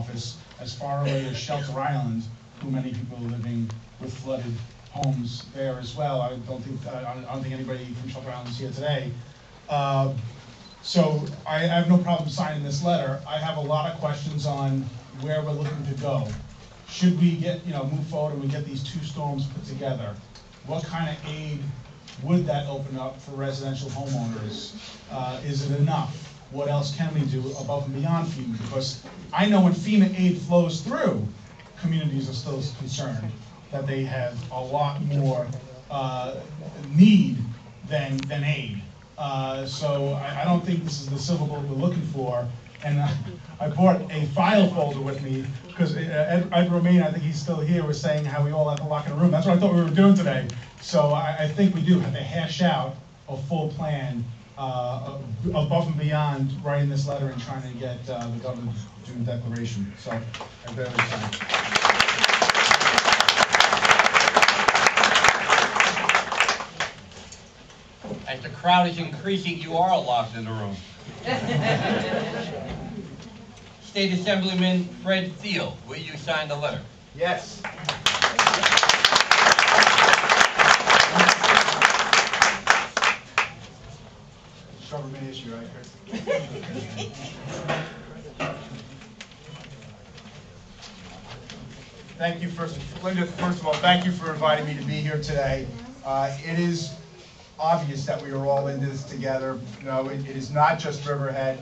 office as far away as Shelter Island, who many people are living with flooded homes there as well. I don't think anybody from Shelter Island is here today. So I have no problem signing this letter. I have a lot of questions on where we're looking to go. Should we move forward and we get these 2 storms put together? What kind of aid would that open up for residential homeowners? Is it enough? What else can we do above and beyond FEMA? Because I know when FEMA aid flows through, communities are still concerned that they have a lot more need than aid. So I don't think this is the silver bullet we're looking for. And I brought a file folder with me because Ed Romaine, I think he's still here, was saying how we all have to lock in a room. That's what I thought we were doing today. So I think we do have to hash out a full plan above and beyond writing this letter and trying to get the governor to do a declaration. So I better sign. As the crowd is increasing, you are locked in the room. State Assemblyman Fred Thiel, will you sign the letter? Yes. Government issue, right, Chris? Thank you. Linda, first of all, thank you for inviting me to be here today. It is obvious that we are all in this together. It is not just Riverhead.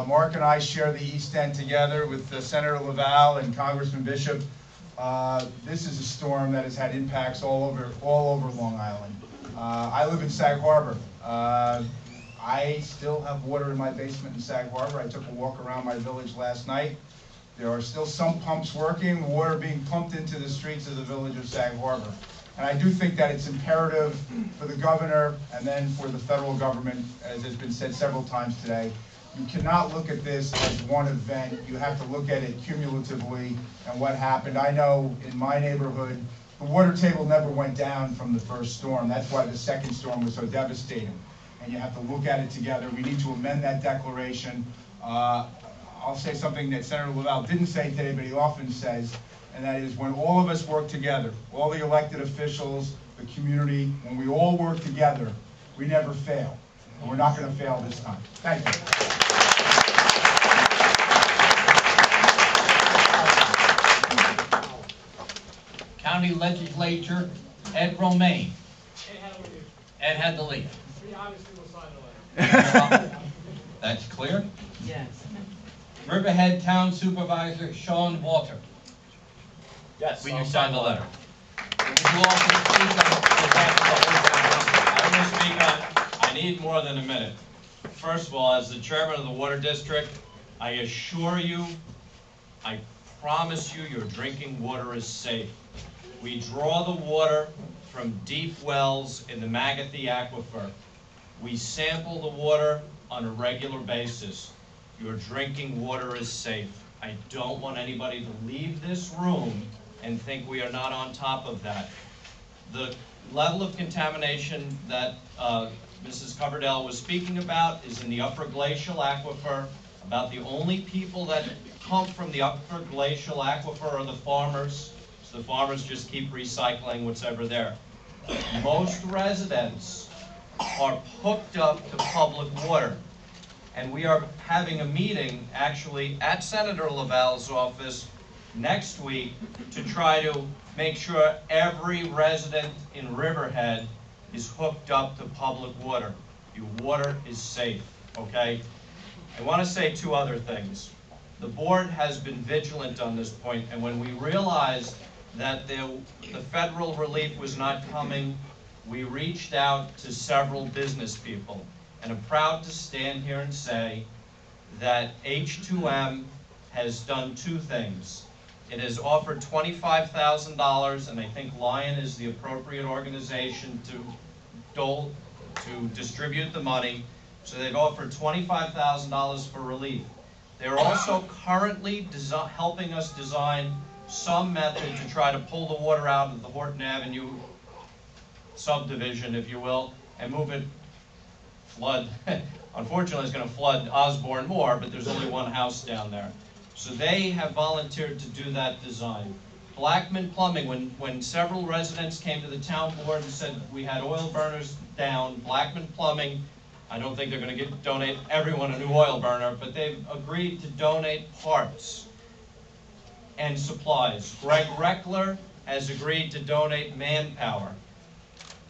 Mark and I share the East End together with Senator Laval and Congressman Bishop. This is a storm that has had impacts all over Long Island. I live in Sag Harbor. I still have water in my basement in Sag Harbor. I took a walk around my village last night. There are still some pumps working, water being pumped into the streets of the village of Sag Harbor. And I do think that it's imperative for the governor and then for the federal government, as has been said several times today. You cannot look at this as one event. You have to look at it cumulatively and what happened. I know in my neighborhood, the water table never went down from the first storm. That's why the second storm was so devastating. And you have to look at it together. We need to amend that declaration. I'll say something that Senator Laval didn't say today, but he often says, and that is when all of us work together, all the elected officials, the community, when we all work together, we never fail. And we're not going to fail this time. Thank you. County Legislature, Ed Romaine. Ed had the lead. We obviously will sign the letter. That's clear. Yes. Riverhead Town Supervisor Sean Walter. Yes. Will you sign the letter? Would you also speak on I will speak on, I need more than a minute. First of all, as the chairman of the water district, I assure you, I promise you, your drinking water is safe. We draw the water from deep wells in the Magathy Aquifer. We sample the water on a regular basis. Your drinking water is safe. I don't want anybody to leave this room and think we are not on top of that. The level of contamination that Mrs. Coverdale was speaking about is in the upper glacial aquifer. About the only people that come from the upper glacial aquifer are the farmers. So the farmers just keep recycling whatever there. Most residents are hooked up to public water. And we are having a meeting actually at Senator Laval's office next week to try to make sure every resident in Riverhead is hooked up to public water. Your water is safe, okay? I want to say 2 other things. The board has been vigilant on this point, and when we realized that the federal relief was not coming, we reached out to several business people. And I'm proud to stand here and say that H2M has done 2 things. It has offered $25,000, and I think Lion is the appropriate organization to distribute the money. So they've offered $25,000 for relief. They're also currently helping us design some method to try to pull the water out of the Horton Avenue subdivision, if you will, and move it flood. Unfortunately, it's going to flood Osborne more, but there's only one house down there. So they have volunteered to do that design. Blackman Plumbing, when several residents came to the town board and said we had oil burners down, Blackman Plumbing, I don't think they're going to donate everyone a new oil burner, but they've agreed to donate parts and supplies. Greg Reckler has agreed to donate manpower.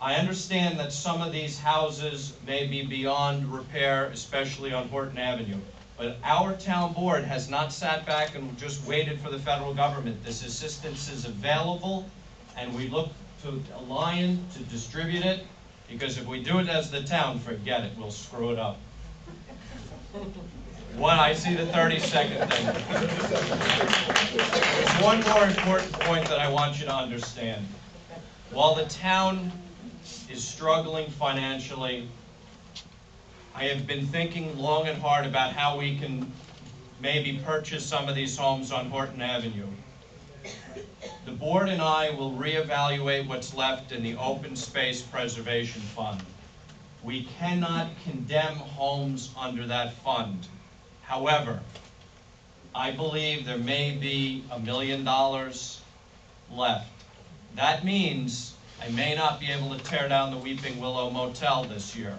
I understand that some of these houses may be beyond repair, especially on Horton Avenue. But our town board has not sat back and just waited for the federal government. This assistance is available, and we look to Lion to distribute it, because if we do it as the town, forget it, we'll screw it up. I see the 30-second thing. There's one more important point that I want you to understand. While the town is struggling financially, I have been thinking long and hard about how we can maybe purchase some of these homes on Horton Avenue. The board and I will reevaluate what's left in the Open Space Preservation Fund. We cannot condemn homes under that fund. However, I believe there may be $1 million left. That means I may not be able to tear down the Weeping Willow Motel this year,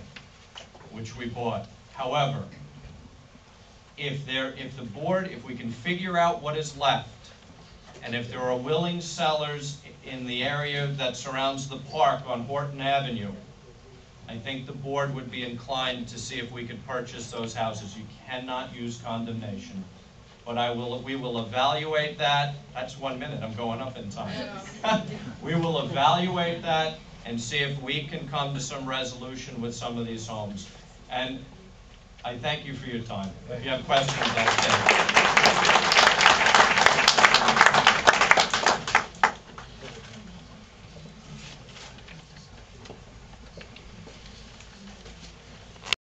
which we bought. However, if we can figure out what is left, and if there are willing sellers in the area that surrounds the park on Horton Avenue, I think the board would be inclined to see if we could purchase those houses. You cannot use condemnation. But we will evaluate that. That's 1 minute, I'm going up in time. We will evaluate that and see if we can come to some resolution with some of these homes. And I thank you for your time. If you have questions, I'll take.